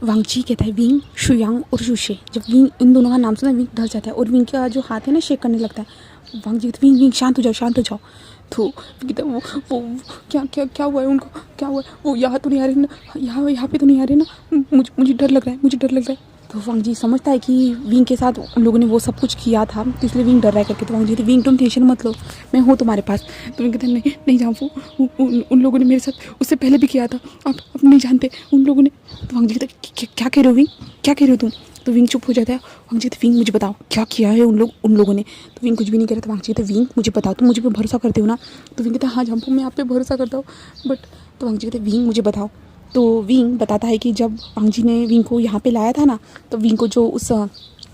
वांगची कहता है विंग, शुयांग और शुशे। जब विंग इन दोनों का नाम सुना विंग डर जाता है और विंग का जो हाथ है ना शेक करने लगता है। वांगजी कहता है विंग विंग शांत हो जाओ, शांत हो जाओ। तो कहता है वो क्या क्या क्या हुआ है उनको, क्या हुआ है? वो यहाँ तो नहीं आ रहे ना, यहाँ पे तो नहीं आ रहे ना, मुझे डर लग रहा है, मुझे डर लग रहा है। तो वांगजी समझता है कि विंग के साथ उन लोगों ने वो सब कुछ किया था, तो इसलिए विंग डर रहा है करके। तो वांगजी कहते विंग तुम टेंशन मत लो, मैं हूँ तुम्हारे पास। तो विंग कहते हैं नहीं नहीं जानफू, उन लोगों ने मेरे साथ उससे पहले भी किया था, आप नहीं जानते उन लोगों ने। तो वांगजी कहते क्या कह रहे हो विंग, क्या कह रहे हो तुम? तो विंग चुप हो जाता है। वांगजी कहते विंग मुझे बताओ क्या किया है उन लोगों ने। तो विंग कुछ भी नहीं कह रहा था। वांगजी कहते विंग मुझे बताओ, तुम मुझे पे भरोसा करते हो ना? तो विंग कहता हाँ जानफू मैं आप पे भरोसा करता हूँ, बट। तो वांगजी कहते विंग मुझे बताओ। तो विंग बताता है कि जब वांगजी ने विंग को यहाँ पे लाया था ना, तो विंग को जो उस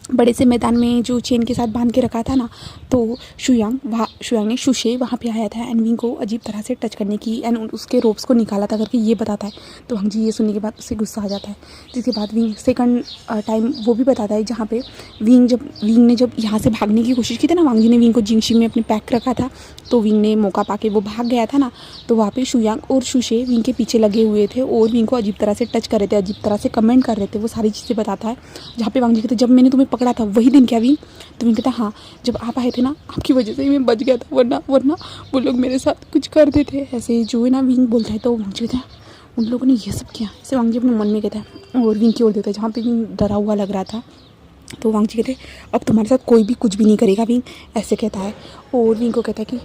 बड़े से मैदान में जो चेन के साथ बांध के रखा था ना, तो शुयांग ने शुशे वहाँ पे आया था एंड विंग को अजीब तरह से टच करने की एंड उसके रोप्स को निकाला था करके ये बताता है। तो वांगजी ये सुनने के बाद उससे गुस्सा आ जाता है। जिसके बाद विंग सेकंड टाइम वो भी बताता है जहाँ पे विंग ने जब यहाँ से भागने की कोशिश की थी ना, वांगजी ने विंग को जिंगशी में अपने पैक रखा था, तो विंग ने मौका पाके वो भाग गया था ना, तो वहाँ पे शुयांग और शुशे विंग के पीछे लगे हुए थे और विंग को अजीब तरह से टच कर रहे थे, अजीब तरह से कमेंट कर रहे थे, वो सारी चीज़ें बताता है। जहाँ पे वांगजी कहते जब मैंने तुम्हें पकड़ा था वही दिन क्या विंग? तो विंग कहता हाँ जब आप आए थे ना, आपकी वजह से ही मैं बच गया था, वरना वो लोग मेरे साथ कुछ करते थे ऐसे जो है ना, विंग बोलता है। तो वांगजी कहता है उन लोगों ने ये सब किया, ऐसे वांगजी अपने मन में कहता है और विंग की ओर देता है जहाँ पे विंग डरा हुआ लग रहा था। तो वांगजी कहते अब तुम्हारे साथ कोई भी कुछ भी नहीं करेगा विंग, ऐसे कहता है। और विंग को कहता है कि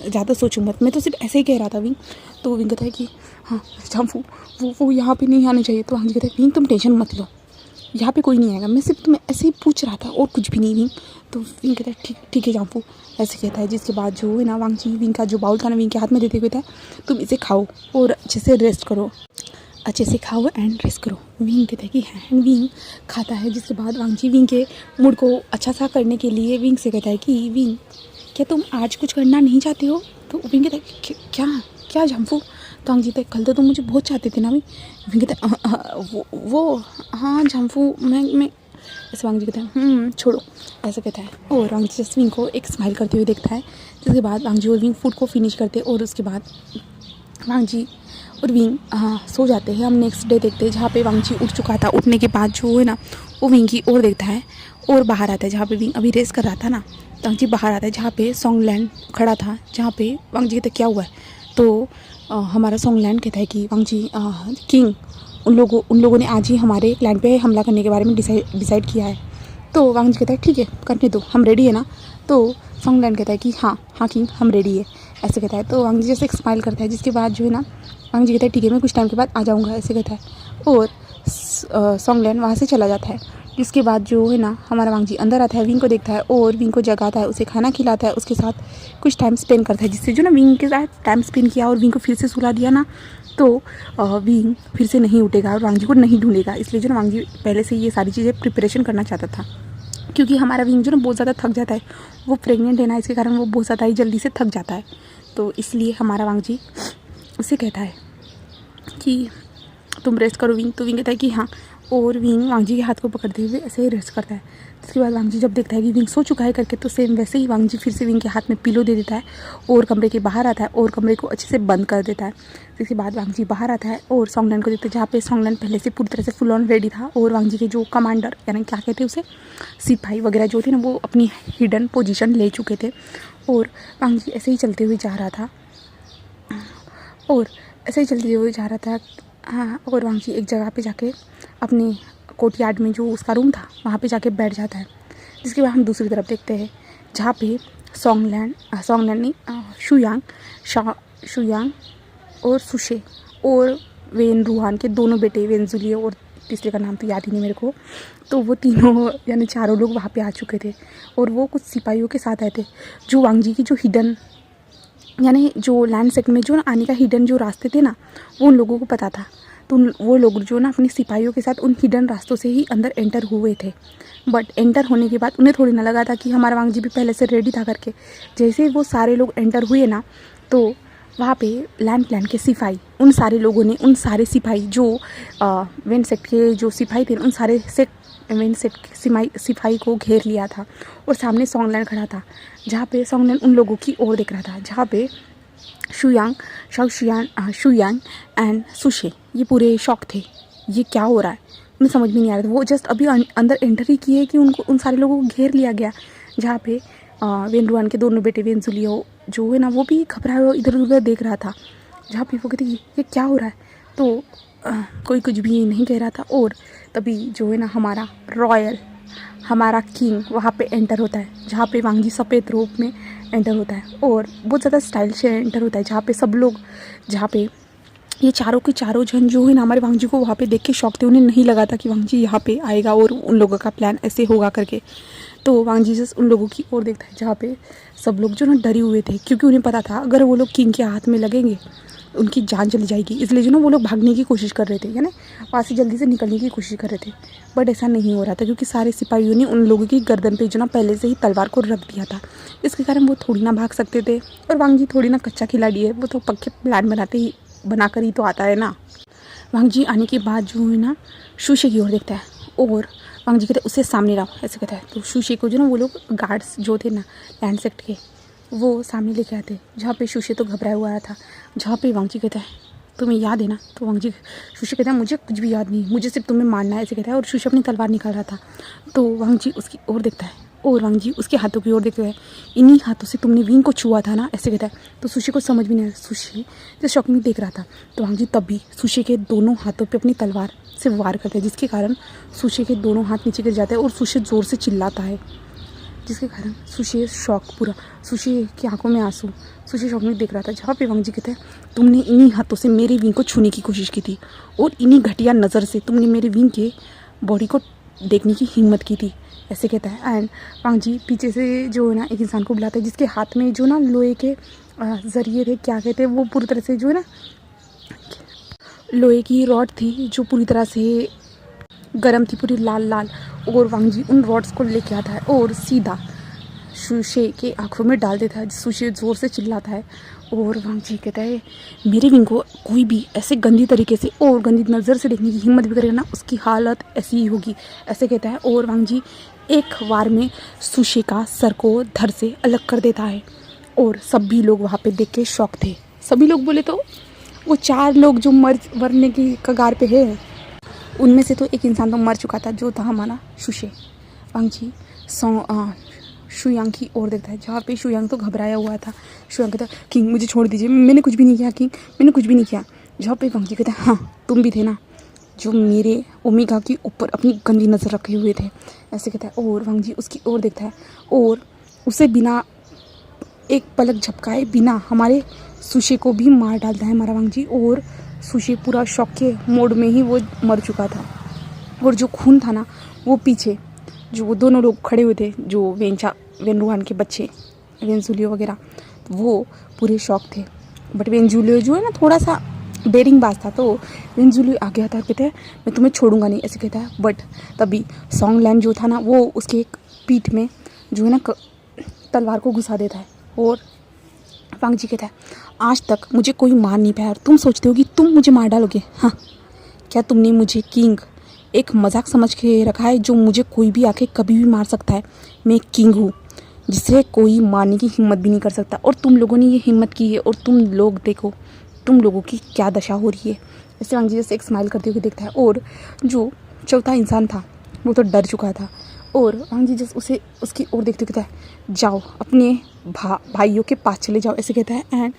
ज़्यादा सोचो मत, मैं तो सिर्फ ऐसे ही कह रहा था विंग। तो विंग कहता है कि हाँ जानफू वो यहाँ पे नहीं आने चाहिए। तो वांगजी कहता है विंग तुम टेंशन मत लो, यहाँ पे कोई नहीं आएगा, मैं सिर्फ तुम्हें ऐसे ही पूछ रहा था और कुछ भी नहीं विंग। तो विंग कहता है ठीक है जानफू, ऐसे कहता है। जिसके बाद जो है ना वांगजी विंग का जो बाउल था ना विंग के हाथ में देते हुए था, तुम इसे खाओ और अच्छे से रेस्ट करो, अच्छे से खाओ एंड रेस्ट करो। विंग कहता है कि हाँ, विंग खाता है। जिसके बाद वांगजी विंग के मूड को अच्छा सा करने के लिए विंग से कहता है कि विंग क्या तुम आज कुछ करना नहीं चाहते हो? तो विंग कहता है क्या क्या जानफू? तो वांगजी कहता है कल तो तुम मुझे बहुत चाहते थे ना विंग कहता है वो हाँ जानफू मैं ऐसे। वांगजी कहता है छोड़ो, ऐसा कहता है। और वांगजी जस्ट विंग को एक स्माइल करते हुए देखता है। जिसके बाद वांगजी और विंग फूड को फिनिश करते और उसके बाद वांगजी और विंग सो जाते हैं। हम नेक्स्ट डे देखते हैं जहाँ पे वांगजी उठ चुका था। उठने के बाद जो है ना वो विंग की ओर देखता है और बाहर आता है जहाँ पे विंग अभी रेस कर रहा था ना, तो वांगजी बाहर आता है जहाँ पे सॉन्गलैंड खड़ा था। जहाँ पे वांगजी कहते क्या हुआ है? तो हमारा सॉन्गलैंड कहता है कि वांगजी किंग उन लोगों ने आज ही हमारे लैंड पे हमला करने के बारे में डिसाइड किया है। तो वांगजी कहता है ठीक है करने दो, हम रेडी है ना? तो सॉन्गलैंड कहता है कि हाँ किंग हम रेडी है, ऐसे कहता है। तो वांगजी जैसे एक स्माइल करता है। जिसके बाद जो है ना वांगजी कहता है ठीक है मैं कुछ टाइम के बाद आ जाऊँगा, ऐसे कहता है। और सॉन्गलैंड वहाँ से चला जाता है। जिसके बाद जो है ना हमारा वांगजी अंदर आता है, विंग को देखता है और विंग को जगाता है, उसे खाना खिलाता है, उसके साथ कुछ टाइम स्पेंड करता है। जिससे जो ना विंग के साथ टाइम स्पेंड किया और विंग को फिर से सुला दिया ना, तो विंग फिर से नहीं उठेगा और वांगजी को नहीं ढूंढेगा। इसलिए जो ना वांगजी पहले से ये सारी चीज़ें प्रिपरेशन करना चाहता था, क्योंकि हमारा विंग जो ना बहुत ज़्यादा थक जाता है, वो प्रेग्नेंट है ना, इसके कारण वो बहुत ज़्यादा ही जल्दी से थक जाता है। तो इसलिए हमारा वांगजी उसे कहता है कि तुम रेस्ट करो विंग। तो विंग कहता है कि हाँ, और विंग वांगजी के हाथ को पकड़ते हुए ऐसे ही रेस्ट करता है। उसके बाद वांगजी जब देखता है कि विंग सो चुका है करके, तो सेम वैसे ही वांगजी फिर से विंग के हाथ में पिलो दे देता है और कमरे के बाहर आता है और कमरे को अच्छे से बंद कर देता है। इसके बाद वांगजी बाहर आता है और सॉन्गलैंड को देखते हैं जहाँ पे सॉन्गलैंड पहले से पूरी तरह से फुल ऑन रेडी था और वांगजी के जो कमांडर यानी क्या कहते हैं उसे, सिपाही वगैरह जो थे ना, वो अपनी हिडन पोजीशन ले चुके थे। और वांगजी ऐसे ही चलते हुए जा रहा था हाँ। और वांगजी एक जगह पे जाके अपने कोर्टयार्ड में जो उसका रूम था वहाँ पे जाके बैठ जाता है। जिसके बाद हम दूसरी तरफ देखते हैं जहाँ पे शुयांग और सुशे और वेन रूहान के दोनों बेटे, वेनजुली और तीसरे का नाम तो याद ही नहीं मेरे को, तो वो तीनों यानी चारों लोग वहाँ पे आ चुके थे और वो कुछ सिपाहियों के साथ आए थे। जो वांगजी की जो हिडन यानी जो लैंड सेक्ट में जो ना आने का हिडन जो रास्ते थे ना, वो उन लोगों को पता था। तो वो लोग जो ना अपने सिपाहियों के साथ उन हिडन रास्तों से ही अंदर एंटर हुए थे। बट एंटर होने के बाद उन्हें थोड़ी ना लगा था कि हमारा वांगजी भी पहले से रेडी था करके। जैसे ही वो सारे लोग एंटर हुए ना, तो वहाँ पे लैंड प्लान के सिपाही, उन सारे लोगों ने उन सारे सिपाही जो वेन सेक्ट के जो सिपाही थे उन सारे वेन सेक्ट के सिपाही को घेर लिया था और सामने सॉन्गलैंड खड़ा था, जहाँ पे सॉन्गलैंड उन लोगों की ओर देख रहा था, जहाँ पे शुयांग एंड सुशे ये पूरे शॉक थे, ये क्या हो रहा है, उन्हें समझ में नहीं आ रहा था। वो जस्ट अभी अंदर एंटर ही किए कि उनको उन सारे लोगों को घेर लिया गया, जहाँ पे वेन रुआन के दोनों बेटे वेन जुलियो जो है ना वो भी घबराया हुआ इधर उधर देख रहा था। जहाँ पे वो कहते ये क्या हो रहा है, तो कोई कुछ भी नहीं कह रहा था। और तभी जो है ना हमारा रॉयल, हमारा किंग वहाँ पे एंटर होता है, जहाँ पे वांग जी सफ़ेद रूप में एंटर होता है और बहुत ज़्यादा स्टाइल से एंटर होता है। जहाँ पे सब लोग, जहाँ पे ये चारों के चारों जन जो है ना हमारे वांग जी को वहाँ पे देख के शौक थे। उन्हें नहीं लगा था कि वांग जी यहाँ पे आएगा और उन लोगों का प्लान ऐसे होगा करके। तो वांग जी जस्ट उन लोगों की ओर देखता है, जहाँ पे सब लोग जो ना डरे हुए थे, क्योंकि उन्हें पता था अगर वो लोग किंग के हाथ में लगेंगे उनकी जान चली जाएगी। इसलिए जो ना वो लोग भागने की कोशिश कर रहे थे, यानी वहाँ से जल्दी से निकलने की कोशिश कर रहे थे। बट ऐसा नहीं हो रहा था, क्योंकि सारे सिपाहियों ने उन लोगों की गर्दन पे जो ना पहले से ही तलवार को रख दिया था। इसके कारण वो थोड़ी ना भाग सकते थे। और वांग जी थोड़ी ना कच्चा खिलाड़ी है, वो तो पक्के प्लान बनाकर ही तो आता है ना। वांग जी आने के बाद जो है ना शूशे की ओर देखता है और वांग जी कहते हैं उसे सामने रहो, ऐसे कहता है। तो शूशे को जो ना वो लोग गार्ड्स जो थे ना लैंड सेक्ट के, वो सामने लेके आते, जहाँ पे शूशे तो घबराया हुआ आया था। जहाँ पे वांग जी कहता है तुम्हें याद है ना, तो वांग जी शूशे कहता है मुझे कुछ भी याद नहीं, मुझे सिर्फ तुम्हें मारना है, ऐसे कहता है। और शूशे अपनी तलवार निकाल रहा था, तो वांग जी उसकी ओर देखता है और वांग जी उसके हाथों की ओर देखता है। इन्हीं हाथों से तुमने विंग को छुआ था ना, ऐसे कहता है। तो सुशी को समझ भी नहीं आया, सुशी जो शौक में देख रहा था। तो वांग जी तब भी सुशी के दोनों हाथों पे अपनी तलवार से वार करते हैं, जिसके कारण सुशी के दोनों हाथ नीचे गिर जाते हैं और सुशी ज़ोर से चिल्लाता है, जिसके कारण सुशी शौक पूरा, सुशी की आंखों में आंसू, सुशी शौक में देख रहा था। जहाँ पे वांग जी कहते हैं तुमने इन्हीं हाथों से मेरे विंग को छूने की कोशिश की थी और इन्हीं घटिया नज़र से तुमने मेरे विंग के बॉडी को देखने की हिम्मत की थी, ऐसे कहता है। एंड वांग जी पीछे से जो है ना एक इंसान को बुलाता है, जिसके हाथ में जो ना लोहे के ज़रिए थे, क्या कहते हैं वो, पूरी तरह से जो है ना लोहे की रॉड थी जो पूरी तरह से गर्म थी, पूरी लाल लाल। और वांग जी उन रॉड्स को लेके आता है और सीधा सुशे के आंखों में डाल देता है। सुशे ज़ोर से चिल्लाता है और वांग जी कहता है मेरे विंग को कोई भी ऐसे गंदी तरीके से और गंदी नज़र से देखने की हिम्मत भी करेगा ना, उसकी हालत ऐसी ही होगी, ऐसे कहता है। और वांग जी एक बार में सुशे का सर को धड़ से अलग कर देता है और सभी लोग वहाँ पे देख के शौक थे। सभी लोग बोले तो वो 4 लोग जो मरने की कगार पे है, उनमें से तो एक इंसान तो मर चुका था, जो था हमारा शुशे। वांग जी शुयांग की ओर देखता है, जहाँ पे शुयांग तो घबराया हुआ था। शुयांग कहता है किंग मुझे छोड़ दीजिए, मैंने कुछ भी नहीं किया किंग, मैंने कुछ भी नहीं किया। जहाँ पे वांग जी कहता है हाँ तुम भी थे ना जो मेरे ओमेगा के ऊपर अपनी गंदी नज़र रखे हुए थे, ऐसे कहता है। और वांग जी उसकी ओर देखता है और उसे बिना एक पलक झपकाए बिना हमारे सुशी को भी मार डालता है हमारा वांग जी। और सुशी पूरा शॉक के मोड में ही वो मर चुका था। और जो खून था ना वो पीछे जो वो दोनों लोग खड़े हुए थे, जो वेन रुआन के बच्चे वेन जूलियो वगैरह, वो पूरे शॉक थे। बट वेन जूलियो जो है ना थोड़ा सा डेरिंग बाज था, तो वेन जूलियो आगे आता है, कहते हैं मैं तुम्हें छोड़ूंगा नहीं, ऐसे कहता है। बट तभी सॉन्ग लैंड जो था ना वो उसके एक पीठ में जो है ना तलवार को घुसा देता है। और वांग जी कहता है आज तक मुझे कोई मार नहीं पाया और तुम सोचते हो कि तुम मुझे मार डालोगे। हाँ, क्या तुमने मुझे किंग एक मजाक समझ के रखा है, जो मुझे कोई भी आके कभी भी मार सकता है। मैं किंग हूँ जिसे कोई मारने की हिम्मत भी नहीं कर सकता, और तुम लोगों ने ये हिम्मत की है और तुम लोग देखो तुम लोगों की क्या दशा हो रही है। ऐसे वांग जी जैसे एक स्माइल करते हुए देखता है। और जो चौथा इंसान था वो तो डर चुका था, और वांग जी जैसे उसे उसकी ओर देखते कहता है जाओ अपने भाइयों के पास चले जाओ, ऐसे कहता है। एंड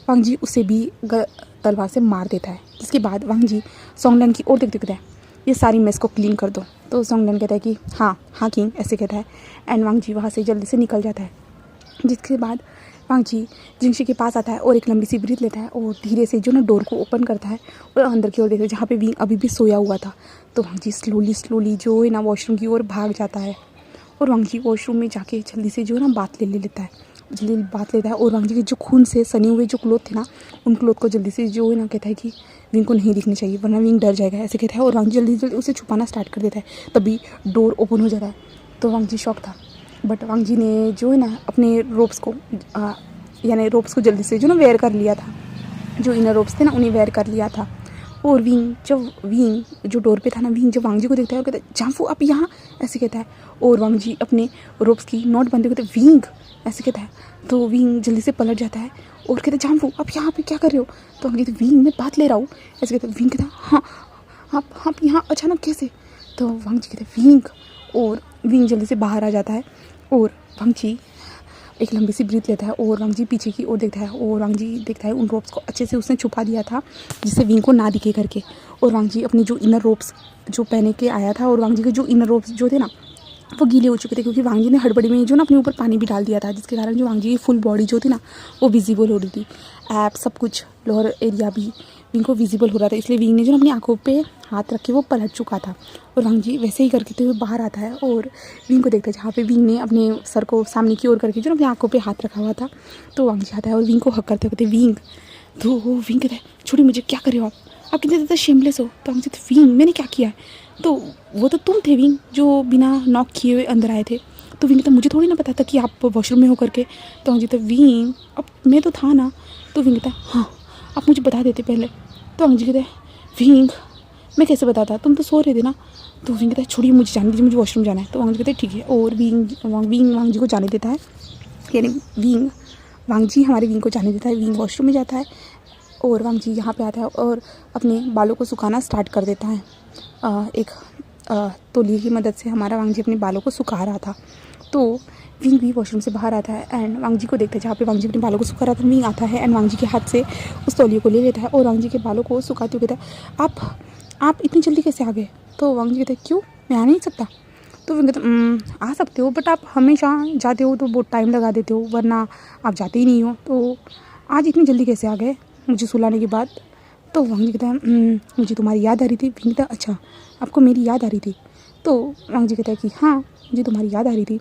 वांग जी उसे भी तलवार से मार देता है। इसके बाद वांग जी सॉन्गलैन की ओर देखते कहता है ये सारी मेस को क्लीन कर दो। तो सॉन्गलैन कहता है कि हाँ हाँ किंग, ऐसे कहता है। एंड वांग जी वहाँ से जल्दी से निकल जाता है। जिसके बाद वांग जी जिंगशी के पास आता है और एक लंबी सी ब्रीथ लेता है और धीरे से जो ना डोर को ओपन करता है और अंदर की ओर देखता है, जहाँ पे विंग अभी भी सोया हुआ था। तो वांग जी स्लोली जो है ना वॉशरूम की ओर भाग जाता है और वांग जी वॉशरूम में जाके जल्दी से जो है ना बात ले लेता है, जल्दी बात लेता है। और वांग जी के जो खून से सने हुए जो क्लोथ थे ना, उन क्लोथ को जल्दी से जो है ना कहता है कि विंग को नहीं दिखनी चाहिए वरना विंग डर जाएगा, ऐसे कहता है। और वांग जी जल्दी उसे छुपाना स्टार्ट कर देता है। तभी डोर ओपन हो जाता है। तो वांग जी शॉक था, बट वांग जी ने जो है ना अपने रोप्स को जल्दी से जो ना वेयर कर लिया था, जो इनर रोप्स थे ना उन्हें वेयर कर लिया था। और विंग जो डोर पे था ना, विंग जब वांग जी को देखता है और कहता है जाफू आप यहाँ, ऐसे कहता है। और वांग जी अपने रोप्स की नोट बंद कहते हैं विंग, ऐसे कहता है। तो विंग जल्दी से पलट जाता है और कहते हैं जाफू आप यहाँ पे क्या कर रहे हो। तो वांग कहते विंग मैं बात ले रहा हूँ, ऐसे कहते हैं। विंग कहता हाँ आप यहाँ अचानक कैसे। तो वांग जी कहते हैं विंग, और विंग जल्दी से बाहर आ जाता है और वांग जी एक लंबी सी ब्रीथ लेता है और वांग जी पीछे की ओर देखता है और वांग जी देखता है उन रोप्स को अच्छे से उसने छुपा दिया था जिससे विंग को ना दिखे करके। और वांग जी अपनी जो इनर रोप्स जो पहने के आया था, और वांग जी के जो इनर रोप्स जो थे ना वो गीले हो चुके थे, क्योंकि वांग जी ने हड़बड़ी में जो ना अपने ऊपर पानी भी डाल दिया था, जिसके कारण जो वांग जी की फुल बॉडी जो थी ना वो विजिबल हो रही थी। ऐप सब कुछ लोअर एरिया भी विंग को विजिबल हो रहा था, इसलिए विंग ने जो अपनी आंखों पे हाथ रख के वो पलट चुका था। और वांग जी वैसे ही करके हुए बाहर आता है और विंग को देखता है जहाँ पे विंग ने अपने सर को सामने की ओर करके जो अपनी आंखों पे हाथ रखा हुआ था। तो वांग जी आता है और विंग को हक करते कहते विंग। तो वो विंग कहता है छोड़ी मुझे, क्या कर रहे हो आप कितने ज़्यादा शेमलेस हो। तो वांग जी कहते विंग मैंने क्या किया है। तो वो तो तुम थे विंग जो बिना नॉक किए हुए अंदर आए थे। तो विंग कहता मुझे थोड़ी ना पता था कि आप वॉशरूम में हो करके। तो वांग जी कहते विंग अब मैं तो था ना। तो विंग कहता हाँ आप मुझे बता देते पहले। तो वांग जी कहते विंग मैं कैसे बताता, तुम तो सो रहे थे ना। तो विंग कहता है छोड़िए मुझे जाने दीजिए, मुझे वॉशरूम जाना है। तो वांग जी कहते ठीक है, और विंग वांग जी को जाने देता है, यानी वांग जी हमारे विंग को जाने देता है। विंग वॉशरूम में जाता है और वांग जी यहाँ पे आता है और अपने बालों को सुखाना स्टार्ट कर देता है। एक तौलिए की मदद से हमारा वांग जी अपने बालों को सुखा रहा था। तो विंग भी वॉशरूम से बाहर आता है एंड वांग जी को देखता है जहाँ पे वांग जी अपने बालों को सुखा रहा था। विंग आता है एंड वांग जी के हाथ से उस तौलिए को ले लेता है और वांग जी के बालों को सुखाते हुए कहता है आप इतनी जल्दी कैसे आ गए। तो वांग जी कहते हैं क्यों, मैं आ नहीं सकता। तो विंग कहते आ सकते हो बट आप हमेशा जाते हो तो बहुत टाइम लगा देते हो, वरना आप जाते ही नहीं हो। तो आज इतनी जल्दी कैसे आ गए मुझे सुलाने के बाद। तो वांग जी कहता है मुझे तुम्हारी याद आ रही थी। विंग कहता अच्छा आपको मेरी याद आ रही थी। तो वांग जी कहता है कि हाँ मुझे तुम्हारी याद आ रही थी।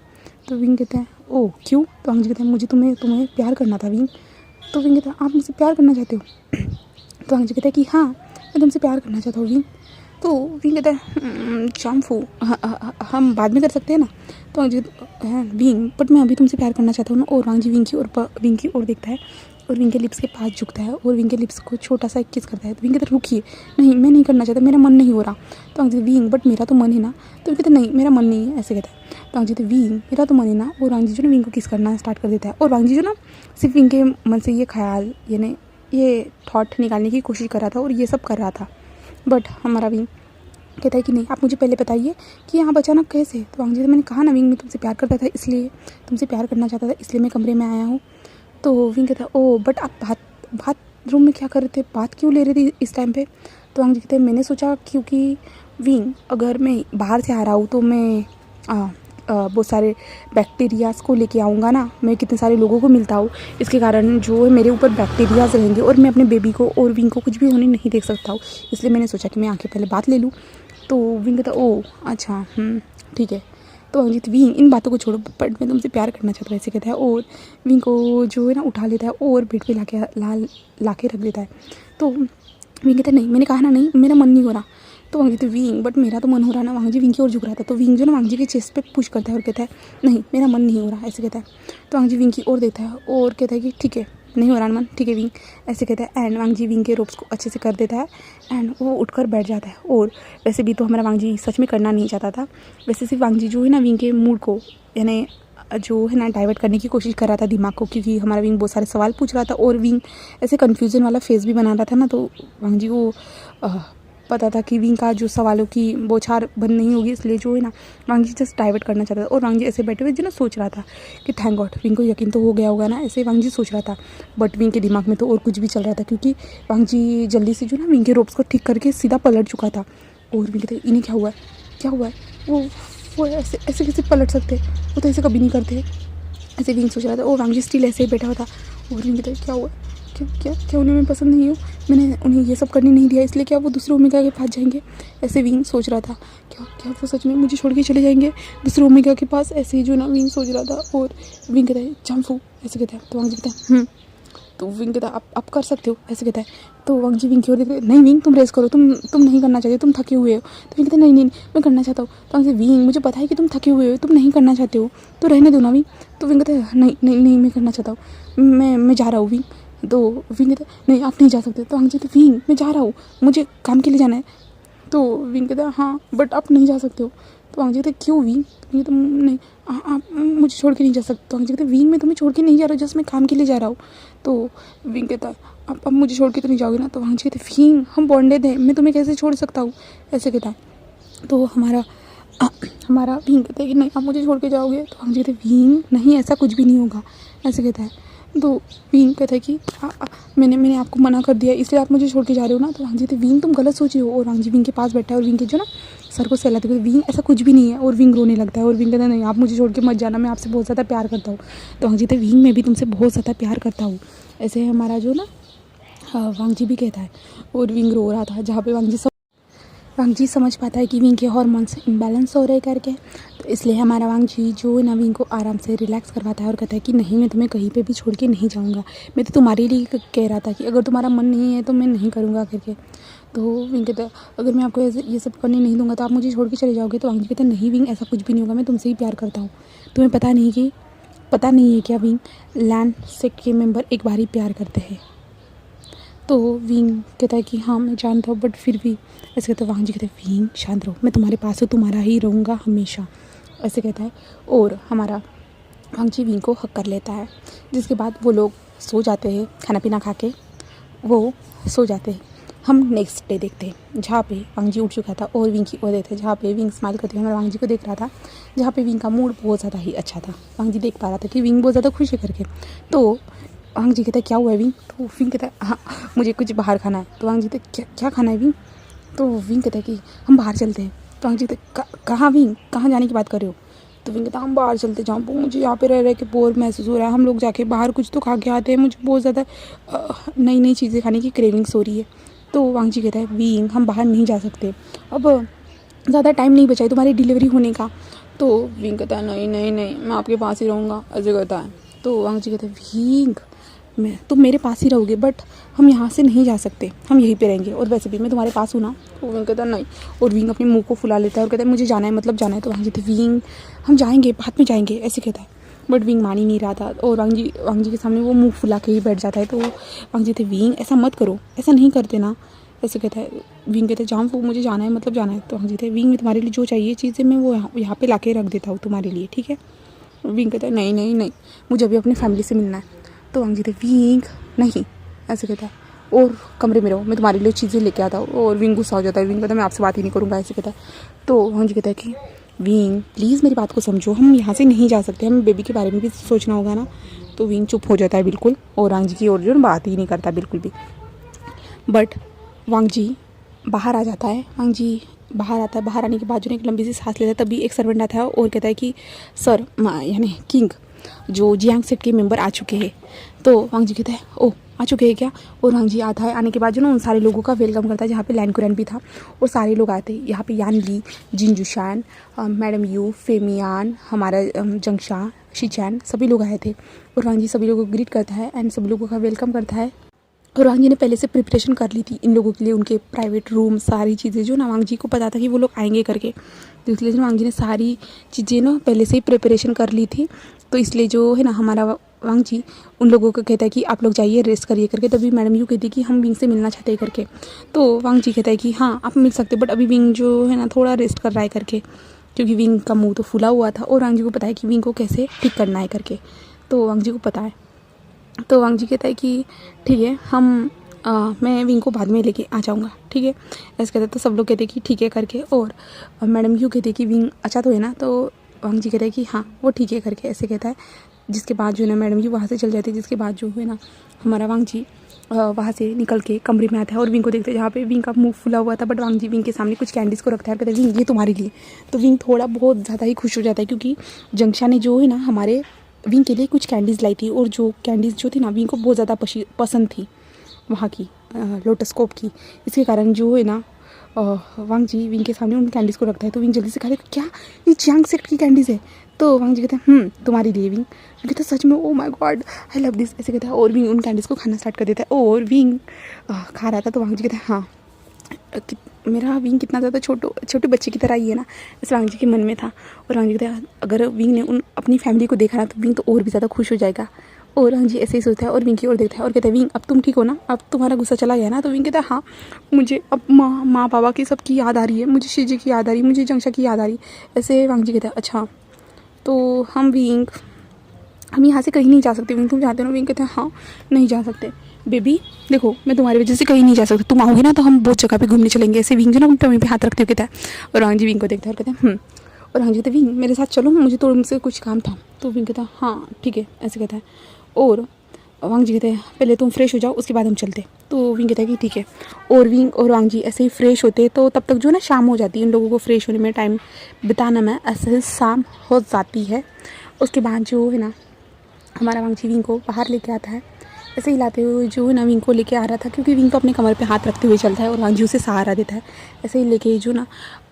तो विंग कहता है ओह क्यों। तो वांग जी कहता है मुझे तुम्हें प्यार करना था विंग। तो विंग कहता है आप मुझसे प्यार करना चाहते हो। तो वांग जी कहता है कि हाँ मैं तुमसे प्यार करना चाहता हूँ विंग। तो विंग कहता है चामफू हम बाद में कर सकते हैं ना। तो वांग जी विंग बट मैं अभी तुमसे प्यार करना चाहता हूँ ना। और वांग जी विंग की ओर देखता है और विंग के लिप्स के पास झुकता है और विंग के लिप्स को छोटा सा एक किस करता है। तो विंग कहता है रुकिए नहीं मैं नहीं करना चाहता, मेरा मन नहीं हो रहा। तो वांग जी विंग बट मेरा तो मन है ना। तो विंग कहता नहीं मेरा मन नहीं है, ऐसे कहता है। तो वांग जी कहते विंग मेरा तो मन है ना। और वांग जी जो ना विंग को किस करना स्टार्ट कर देता है और वांग जी जो ना सिर्फ विंग के मन से ये ख्याल यानी ये थॉट निकालने की कोशिश कर रहा था और ये सब कर रहा था। बट हमारा विंग कहता है कि नहीं आप मुझे पहले बताइए कि यहाँ अचानक कैसे। तो वांग जी मैंने कहा ना विंग मैं तुमसे प्यार करता था, इसलिए तुमसे प्यार करना चाहता था, इसलिए मैं कमरे में आया हूँ। तो विंग कहता है ओ बट आप बाथरूम में क्या कर रहे थे, बात क्यों ले रहे थे इस टाइम पे। तो वांग जी कहते हैं मैंने सोचा क्योंकि विंग अगर मैं बाहर से आ रहा हूँ तो मैं बहुत सारे बैक्टीरियाज़ को लेके आऊँगा ना, मैं कितने सारे लोगों को मिलता हूँ, इसके कारण जो है मेरे ऊपर बैक्टीरियाज़ रहेंगे और मैं अपने बेबी को और विंग को कुछ भी होने नहीं देख सकता हूँ, इसलिए मैंने सोचा कि मैं आके पहले बात ले लूँ। तो विंग कहता ओ अच्छा ठीक है। तो वांग जी विंग इन बातों को छोड़ो बट मैं तुमसे प्यार करना चाहता हूँ, ऐसे कहता है और विंग को जो है ना उठा लेता है और बेड पे ला के रख देता है। तो विंग कहता है नहीं मैंने कहा ना नहीं मेरा मन नहीं हो रहा। तो वांग जी विंग बट मेरा तो मन हो रहा ना। वांग जी विंग की ओर झुक रहा था। तो विंग जो ना वांग जी के चेस्ट पे पुश करता है और कहता है नहीं मेरा मन नहीं हो रहा, ऐसे कहता है। तो वांग जी विंग की ओर देखता है और कहता है कि ठीक है नहीं हो रहा मन, ठीक है विंग, ऐसे कहता है। एंड वांग जी विंग के रोप्स को अच्छे से कर देता है एंड वो उठकर बैठ जाता है। और वैसे भी तो हमारा वांग जी सच में करना नहीं चाहता था, वैसे सिर्फ वांग जी जो है ना विंग के मूड को यानी जो है ना डाइवर्ट करने की कोशिश कर रहा था दिमाग को, क्योंकि हमारा विंग बहुत सारे सवाल पूछ रहा था और विंग ऐसे कन्फ्यूज़न वाला फेस भी बना रहा था ना। तो वांग जी को पता था कि विंग का जो सवालों की बौछार बंद नहीं होगी, इसलिए जो है ना वांग जी जस्ट डाइवर्ट करना चाहता था। और वांग जी ऐसे बैठे हुए जो ना सोच रहा था कि थैंक गॉड विंग को यकीन तो हो गया होगा ना, ऐसे वांग जी सोच रहा था। बट विंग के दिमाग में तो और कुछ भी चल रहा था, क्योंकि वांग जी जल्दी से जो ना विंग के रोप्स को ठीक करके सीधा पलट चुका था। और विंग कहते इन्हें क्या हुआ है, क्या हुआ है, वो ऐसे ऐसे कैसे पलट सकते, वो तो ऐसे कभी नहीं करते, ऐसे विंग सोच रहा था। और वांग जी स्टिल ऐसे ही बैठा हुआ था। और विंग कहते क्या हुआ, क्या उन्हें मैं पसंद नहीं हूँ, मैंने उन्हें ये सब करने नहीं दिया, इसलिए क्या वो दूसरे ओमेगा के पास जाएंगे, ऐसे विंग सोच रहा था। क्या वो सच में मुझे छोड़ के चले जाएंगे दूसरे ओमेगा के पास, ऐसे ही जो ना विंग सोच रहा था। और विंग कहता है जामफू, ऐसे कहता है। तो वांग जी कहता है तो विंग कहता है आप कर सकते हो, ऐसे कहता है। तो वांग जी विंग की ओर देखते हैं नहीं विंग तुम रेस्ट करो, तुम नहीं करना चाहते, तुम थके हुए हो। तो विंग कहता है नहीं मैं करना चाहता हूँ। तो वांग जी विंग मुझे पता है कि तुम थके हुए हो, तुम नहीं करना चाहते हो, तो रहने दो ना विंग। तो विंग कहता है नहीं मैं करना चाहता हूँ, मैं जा रहा हूँ विंग। तो विंग कहता है नहीं आप नहीं जा सकते। तो वांग जी कहते विंग मैं जा रहा हूँ, मुझे काम के लिए जाना है। तो विंग कहता है हाँ बट आप नहीं जा सकते हो। तो वांग जी कहते क्यों विंग, ये तो नहीं आप मुझे छोड़ के नहीं जा सकते। तो वांग जी कहते विंग मैं तुम्हें छोड़ के नहीं जा रहा हूँ, जस्ट मैं काम के लिए जा रहा हूँ। तो विंग कहता है अब मुझे छोड़ के तो नहीं जाओगे ना। तो वांग जी कहते विंग हम बॉन्डेड हैं, मैं तुम्हें कैसे छोड़ सकता हूँ, ऐसे कहता है। तो हमारा विंग कहता है कि नहीं आप मुझे छोड़ के जाओगे। तो वांग जी कहते हैं विंग नहीं, ऐसा कुछ भी नहीं होगा, ऐसे कहता है। तो विंग कहता है कि मैंने आपको मना कर दिया इसलिए आप मुझे छोड़ के जा रहे हो ना। तो वांग जी कहते हैं विंग तुम गलत सोची हो। और वांग जी विंग के पास बैठा है और विंग के जो ना सर को सहलाते हुए विंग ऐसा कुछ भी नहीं है। और विंग रोने लगता है और विंग कहता है नहीं आप मुझे छोड़ के मत जाना, मैं आपसे बहुत ज़्यादा प्यार करता हूँ। तो वांग जी कहते हैं विंग मैं भी तुमसे बहुत ज़्यादा प्यार करता हूँ, ऐसे हमारा जो ना वांग जी भी कहता है। और विंग रो रहा था, जहाँ पे वांग जी समझ पाता है कि विंग के हार्मोन्स इम्बैलेंस हो रहे करके। तो इसलिए हमारा वांग जी जो है ना विंग को आराम से रिलैक्स करवाता है और कहता है कि नहीं मैं तुम्हें कहीं पे भी छोड़ के नहीं जाऊँगा, मैं तो तुम्हारे लिए कह रहा था कि अगर तुम्हारा मन नहीं है तो मैं नहीं करूँगा करके। तो विंग कहता है अगर मैं आपको ये सब करने नहीं दूंगा तो आप मुझे छोड़ के चले जाओगे। तो वांग जी कहता है नहीं विंग ऐसा कुछ भी नहीं होगा, मैं तुमसे ही प्यार करता हूँ, तुम्हें पता नहीं है क्या विंग, लैंड सेक्ट के मेंबर एक बार ही प्यार करते हैं। तो विंग कहता है कि हाँ मैं जानता हूँ बट फिर भी ऐसे कहता है। वांग जी कहते हैं विंग शांत रहो, मैं तुम्हारे पास हूँ, तुम्हारा ही रहूँगा हमेशा, ऐसे कहता है। और हमारा वांग जी विंग को हक कर लेता है, जिसके बाद वो लोग सो जाते हैं, खाना पीना खा के वो सो जाते हैं। हम नेक्स्ट डे देखते हैं जहाँ पे वांग जी उठ चुका था और विंग की ओर देखते हैं जहाँ पे विंग स्माइल करते हुए हमारे वांग जी को देख रहा था, जहाँ पे विंग का मूड बहुत ज़्यादा ही अच्छा था। वांग जी देख पा रहा था कि विंग बहुत ज़्यादा खुश है करके। तो वांग जी कहता है क्या हुआ है विंग। तो विंग कहता है हाँ मुझे कुछ बाहर खाना है। तो वांग जी कहते क्या खाना है विंग। तो विंग कहता है कि हम बाहर चलते हैं। तो वांग जी कहते कहाँ विंग, कहाँ जाने की बात कर रहे हो। तो विंग कहता हम बाहर चलते जहाँ पर मुझे यहाँ पे रह के बोर महसूस हो रहा है, हम लोग जाके बाहर कुछ तो खा के आते हैं, मुझे बहुत ज़्यादा नई नई चीज़ें खाने की क्रेविंग्स हो रही है। तो वांग जी कहता है विंग हम बाहर नहीं जा सकते, अब ज़्यादा टाइम नहीं बचा है तुम्हारी डिलीवरी होने का। तो विंग कहता है नहीं मैं आपके पास ही रहूँगा, ऐसे कहता है। तो वांग जी कहते हैं विंग तुम मेरे पास ही रहोगे बट हम यहाँ से नहीं जा सकते, हम यहीं पे रहेंगे और वैसे भी मैं तुम्हारे पास हूँ ना। तो विंग कहता है नहीं। और विंग अपने मुंह को फुला लेता है और कहता है मुझे जाना है, मतलब जाना है। तो वांग जी कहते विंग हम जाएंगे बाद में जाएंगे, ऐसे कहता है। बट विंग मान ही नहीं रहा था और वांग जी के सामने वो मुंह फुला के ही बैठ जाता है। तो वांग जी कहते विंग ऐसा मत करो, ऐसा नहीं करते ना, ऐसे कहता है। विंग कहते जहाँ वो मुझे जाना है मतलब जाना है। तो वांग जी कहते विंग मैं तुम्हारे लिए जो चाहिए चीज़ें मैं वो यहाँ पे ला के रख देता हूँ तुम्हारे लिए, ठीक है। विंग कहता है नहीं मुझे अभी अपनी फैमिली से मिलना है। तो वांग जी कहते विंग नहीं, ऐसे कहता है और कमरे में रहो, मैं तुम्हारे लिए चीज़ें लेके आता हूँ। और विंग गुस्सा हो जाता है, विंग कहता है मैं आपसे बात ही नहीं करूँगा, ऐसे कहता है। तो वांग जी कहता है कि विंग प्लीज़ मेरी बात को समझो, हम यहाँ से नहीं जा सकते, हमें बेबी के बारे में भी सोचना होगा ना। तो विंग चुप हो जाता है बिल्कुल और वांग जी की ओर जो बात ही नहीं करता बिल्कुल भी। बट वांग जी बाहर आ जाता है, वांग जी बाहर आता है, बाहर आने के बाद जो एक लंबी सी सांस लेता है तभी एक सर्वेंट आता है और कहता है कि सर यानी किंग जो जियांग सेट के मेंबर आ चुके हैं। तो वांग जी कहता है ओह आ चुके हैं क्या। और वांग जी आता है, आने के बाद जो ना उन सारे लोगों का वेलकम करता है, जहाँ पे लैन कुरैन भी था और सारे लोग आए थे। यहाँ पे यान ली, जिनजुशान, मैडम यू, फेमियान, हमारा जंगशा, शिचैन, सभी लोग आए थे। और वांग जी सभी लोगों को ग्रीट करता है एंड सभी लोगों का वेलकम करता है। और वांग जी ने पहले से प्रिपरेशन कर ली थी इन लोगों के लिए, उनके प्राइवेट रूम सारी चीज़ें जो ना वांग जी को पता था कि वो लोग आएंगे करके। तो इसलिए वांग जी ने सारी चीज़ें ना पहले से ही प्रिपरेशन कर ली थी। तो इसलिए जो है ना हमारा वांग जी उन लोगों को कहता है कि आप लोग जाइए रेस्ट करिए करके। तभी मैडम यू कहती है कि हम विंग से मिलना चाहते हैं करके। तो वांग जी कहता है कि हाँ आप मिल सकते बट अभी विंग जो है ना थोड़ा रेस्ट कर रहा है करके, क्योंकि विंग का मुँह तो फूला हुआ था और वांग जी को पता है कि विंग को कैसे ठीक करना है करके। तो वांग जी को पता है। तो वांग जी कहता है कि ठीक है मैं विंग को बाद में लेके आ जाऊँगा, ठीक है, ऐसे कहते। तो सब लोग कहते हैं कि ठीक है करके। और मैडम यू कहती है कि विंग अच्छा तो है ना। तो वांग जी कहता है कि हाँ वो ठीक है करके, ऐसे कहता है। जिसके बाद जो है ना मैडम यू वहाँ से चल जाती है। जिसके बाद जो है ना हमारा वांग जी वहाँ से निकल के कमरे में आता है और विंग को देखते हैं जहाँ पे विंग का मुंह फुला हुआ था। बट वांग जी विंग के सामने कुछ कैंडीज़ को रखता है और कहता है विंग ये तुम्हारे लिए। तो विंग थोड़ा बहुत ज़्यादा ही खुश हो जाता है क्योंकि जंगशा ने जो है ना हमारे विंग के लिए कुछ कैंडीज़ लाई थी और जो कैंडीज़ जो थी ना विंग को बहुत ज़्यादा पसंद थी वहाँ की लोटस्कोप की। इसके कारण जो है ना वांग जी विंग के सामने उन कैंडीज़ को रखता है। तो विंग जल्दी से कहता है क्या ये जियांग सेक्ट की कैंडीज़ है। तो वांग जी कहते हैं तुम्हारी लिए विंग। कहते सच में oh my God I love this, ऐसे कहता है। और विंग उन कैंडीज़ को खाना स्टार्ट कर देता है और विंग खा रहा था। तो वांग जी कहते हैं हाँ मेरा विंग कितना ज़्यादा छोटे बच्चे की तरह ही है ना, इस वांग जी के मन में था। और वांग जी कहते हैं अगर विंग ने उन अपनी फैमिली को देखा ना तो विंग तो और भी ज़्यादा खुश हो जाएगा। और वांग जी ऐसे ही सोचता है और विंग की ओर देखता है और कहता है विंग अब तुम ठीक हो ना, अब तुम्हारा गुस्सा चला गया ना। तो विंग कहता है हाँ मुझे अब माँ पापा की सबकी याद आ रही है, मुझे शीजी की याद आ रही है, मुझे जंगशा की याद आ रही है। ऐसे वांग जी कहता है अच्छा तो हम यहाँ से कहीं नहीं जा सकते विंग, तुम चाहते हो ना। विंग कहते हैं हाँ नहीं जा सकते। बेबी देखो मैं तुम्हारी वजह से कहीं नहीं जा सकता, तुम आओगे ना तो हम बहुत जगह पे घूमने चलेंगे। ऐसे विंग जो ना अपनी टमी पे हाथ रखते हुए कहता है, और वांग जी विंग को देखता है और कहते हैं और वांग जी कहते हैं विंग मेरे साथ चलो, मुझे तुमसे कुछ काम था। तो विंग कहता है हाँ ठीक है ऐसे कहता है। और वांग जी कहते हैं पहले तुम फ्रेश हो जाओ उसके बाद हम चलते। तो विंग कहता है कि ठीक है। और विंग और वांग जी ऐसे ही फ्रेश होते, तो तब तक जो ना शाम हो जाती है, इन लोगों को फ्रेश होने में टाइम बिताना में ऐसे ही शाम हो जाती है। उसके बाद जो है ना हमारा वांग जी विंग को बाहर लेके आता है, ऐसे ही लाते हुए जो है ना विंग को लेके आ रहा था, क्योंकि विंग तो अपने कमर पे हाथ रखते हुए चलता है और वांग जी उसे सहारा देता है। ऐसे ही लेके जो ना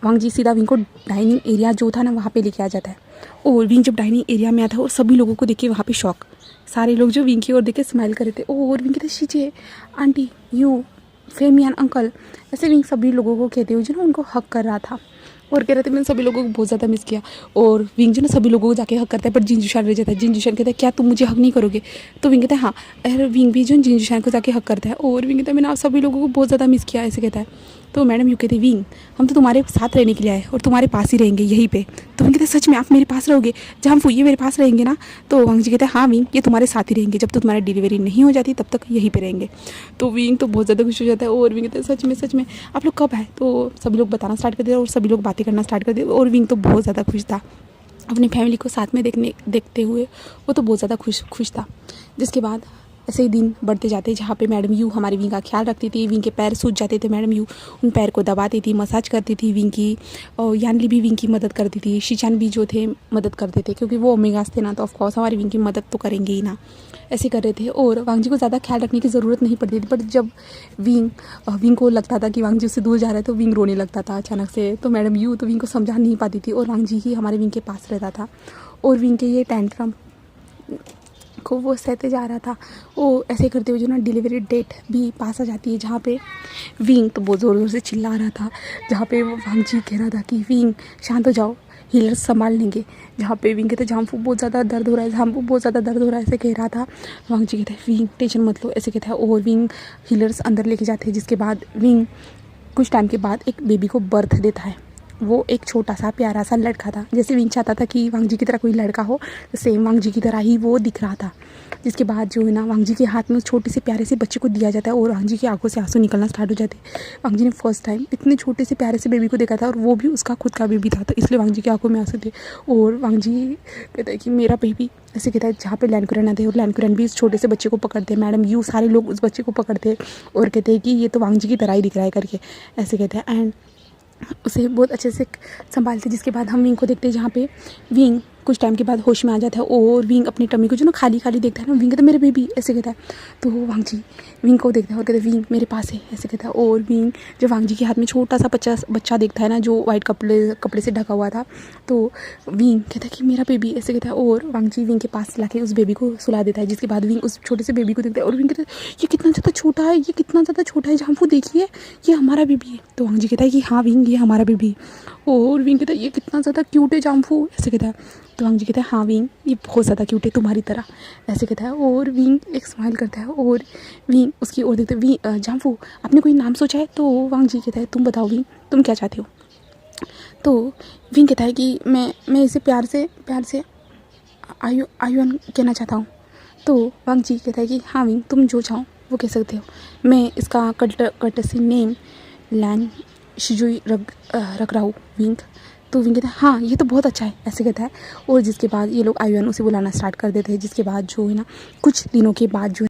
वांग जी सीधा विंग को डाइनिंग एरिया जो था ना वहाँ पे लेके आ जाता है। और विंग जब डाइनिंग एरिया में आता है और सभी लोगों को देख के वहाँ पे शौक, सारे लोग जो विंग की ओर देख के स्माइल कर रहे थे। और विंग कहते शीचे आंटी यू फेमियन अंकल, ऐसे विंग सभी लोगों को कहते हुए जो ना उनको हक कर रहा था और कह रहे थे मैंने सभी लोगों को बहुत ज़्यादा मिस किया। और विंग जो ना सभी लोगों को जाके हक करता है, पर जिंजूशान रह जाता है। जिंजूशान कहता है क्या तुम मुझे हक नहीं करोगे? तो विंग कहता है हाँ। अरे विंग भी जो जिंजूशान को जाके हक करता है और विंग कहता है मैंने आप सभी लोगों को बहुत ज़्यादा मिस किया ऐसे कहता है। तो मैडम यू कहती विंग हम तो तुम्हारे साथ रहने के लिए आए और तुम्हारे पास ही रहेंगे यहीं पे। तो विंग कहते हैं सच में आप मेरे पास रहोगे? जहाँ ये मेरे पास रहेंगे ना? तो वांग जी कहते हैं हाँ विंग ये तुम्हारे साथ ही रहेंगे, जब तक तुम्हारी डिलीवरी नहीं हो जाती तब तक यहीं पे रहेंगे। तो विंग तो बहुत ज़्यादा खुश हो जाता है और विंग कहते हैं सच में आप लोग कब आए? तो सभी लोग बताना स्टार्ट कर दिया और सभी लोग बातें करना स्टार्ट कर दिया। और विंग तो बहुत ज़्यादा खुश था अपनी फैमिली को साथ में देखते हुए, वो तो बहुत ज़्यादा खुश था। जिसके बाद ऐसे ही दिन बढ़ते जाते, जहाँ पे मैडम यू हमारी विंग का ख्याल रखती थी। विंग के पैर सूज जाते थे, मैडम यू उन पैर को दबाती थी, मसाज करती थी विंग की। और यानली भी विंग की मदद करती थी, शीचान भी जो थे मदद करते थे, क्योंकि वो ओमेगास थे ना, तो ऑफकोर्स हमारी विंग की मदद तो करेंगे ही ना। ऐसे कर रहे थे और वांग जी को ज़्यादा ख्याल रखने की ज़रूरत नहीं पड़ती थी। बट जब विंग को लगता था कि वांग जी उससे दूर जा रहा है तो विंग रोने लगता था अचानक से। तो मैडम यू तो विंग को समझा नहीं पाती थी और वांग जी ही हमारे विंग के पास रहता था और विंग के ये टेंट्रम को वो सहते जा रहा था। वो ऐसे करते हुए जो ना डिलीवरी डेट भी पास आ जाती है, जहाँ पे विंग तो बहुत ज़ोर ज़ोर से चिल्ला रहा था, जहाँ पे वो वांग जी कह रहा था कि विंग शांत हो जाओ हीलर्स संभाल लेंगे। जहाँ पे विंग कहते झांपू बहुत ज़्यादा दर्द हो रहा है, झांपू बहुत ज़्यादा दर्द हो रहा है ऐसे कह रहा था। वांग जी कहता है विंग टेंशन मत लो ऐसे कहता है और विंग हीलर्स अंदर लेके जाते हैं। जिसके बाद विंग कुछ टाइम के बाद एक बेबी को बर्थ देता है। वो एक छोटा सा प्यारा सा लड़का था, जैसे विंग चाहता था कि वांग जी की तरह कोई लड़का हो, तो सेम वांग जी की तरह ही वो दिख रहा था। जिसके बाद जो है ना वांग जी के हाथ में उस छोटे से प्यारे से बच्चे को दिया जाता है और वांग जी की आंखों से आंसू निकलना स्टार्ट हो जाते हैं। वांग जी ने फर्स्ट टाइम इतने छोटे से प्यारे से बेबी को देखा था और वो भी उसका खुद का बेबी था, तो इसलिए वांग जी की आंखों में आंसू थे। और वांग जी कहता है कि मेरा बेबी ऐसे कहता है। जहाँ पे लैंकुरन आते हैं और लैंकुरन भी इस छोटे से बच्चे को पकड़ते हैं, मैडम यू सारे लोग उस बच्चे को पकड़ते हैं और कहते हैं कि ये तो वांग जी की तरह ही दिख रहा है करके ऐसे कहते हैं। एंड उसे बहुत अच्छे से संभालते। जिसके बाद हम विंग को देखते हैं, जहाँ पे विंग कुछ टाइम के बाद होश में आ जाता है और विंग अपनी टमी को जो ना खाली खाली देखता है ना, विंग कहता है मेरे बेबी ऐसे कहता है। तो वांग जी विंग को देखता है और कहता है विंग मेरे पास है ऐसे कहता है। और विंग जब वांग जी के हाथ में छोटा सा बच्चा देखता है ना, जो वाइट कपड़े से ढका हुआ था, तो विंग कहता है कि मेरा बेबी ऐसे कहता है और वांग जी विंग के पास लाके उस बेबी को सुला देता है। जिसके बाद विंग उस छोटे से बेबी को देखता है और विंग कहता है ये कितना ज़्यादा छोटा है, ये कितना ज़्यादा छोटा है, जहाँ वो देखिए ये हमारा बेबी है। तो वांग जी कहता है कि हाँ विंग ये हमारा बेबी। और विंग कहता है ये कितना ज़्यादा क्यूट है जाम्फू ऐसे कहता है। तो वांग जी कहता है हाँ विंग ये बहुत ज़्यादा क्यूट है तुम्हारी तरह ऐसे कहता है। और विंग एक स्माइल करता है और विंग उसकी ओर देखते विंग जाम्फू आपने कोई नाम सोचा है? तो वांग जी कहता है तुम बताओ विंग तुम क्या चाहते हो? तो विंग कहता है कि मैं इसे प्यार से आयुन कहना चाहता हूँ। तो वांग जी कहता है कि हाँ विंग तुम जो चाहो वो कह सकते हो, मैं इसका कर्टसी नेम लैन शिजुई रख रहा हूँ विंग। तो विंग कहता है हाँ ये तो बहुत अच्छा है ऐसे कहता है। और जिसके बाद ये लोग आयुन उसे बुलाना स्टार्ट कर देते हैं। जिसके बाद जो है ना कुछ दिनों के बाद जो